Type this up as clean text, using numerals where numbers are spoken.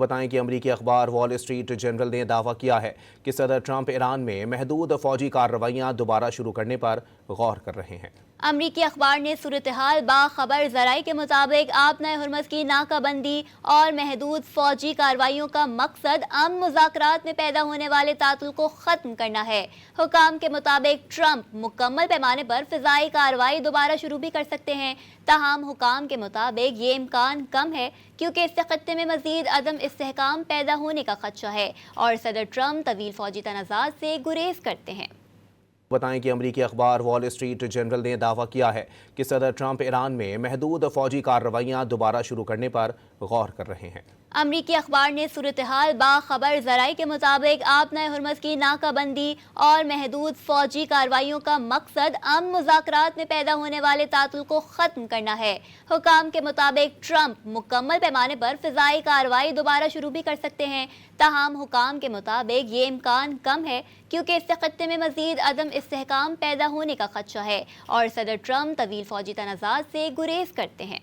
بتائیں کہ امریکی اخبار وال اسٹریٹ جرنل نے دعویٰ کیا ہے کہ صدر ٹرمپ ایران میں محدود فوجی کارروائیاں دوبارہ شروع کرنے پر غور کر رہے ہیں۔ امریکی اخبار نے صورتحال باخبر ذرائع کے مطابق آبنۂ ہرمز کی ناکہ بندی اور محدود فوجی کارروائیوں کا مقصد امن مذاکرات میں پیدا ہونے والے تعطل کو ختم کرنا ہے۔ حکام کے مطابق ٹرمپ مکمل پیمانے پر فضائی کارروائی دوبارہ شروع بھی کر سکتے ہیں، تاہم حکام کے مطابق یہ امکان کم ہے کیونکہ اس سے خطے میں مزید عدم استحکام پیدا ہونے کا خدشہ ہے اور صدر ٹرمپ طویل فوجی تنازعات سے گریز کرتے ہیں۔ بتائیں کہ امریکی اخبار وال اسٹریٹ جرنل نے دعویٰ کیا ہے کہ صدر ٹرمپ ایران میں محدود فوجی کارروائیاں دوبارہ شروع کرنے پر غور کر رہے ہیں۔ امریکی اخبار نے صورتحال باخبر ذرائع کے مطابق آبنۂ ہرمز کی ناکہ بندی اور محدود فوجی کارروائیوں کا مقصد امن مذاکرات میں پیدا ہونے والے تعطل کو ختم کرنا ہے۔ حکام کے مطابق ٹرمپ مکمل پیمانے پر فضائی کارروائی دوبارہ شروع بھی کر سکتے ہیں، تاہم حکام کے مطابق یہ امکان کم ہے کیونکہ اس سے خطے میں مزید عدم استحکام پیدا ہونے کا خدشہ ہے اور صدر ٹرمپ طویل فوجی تنازعات سے گریز کرتے ہیں۔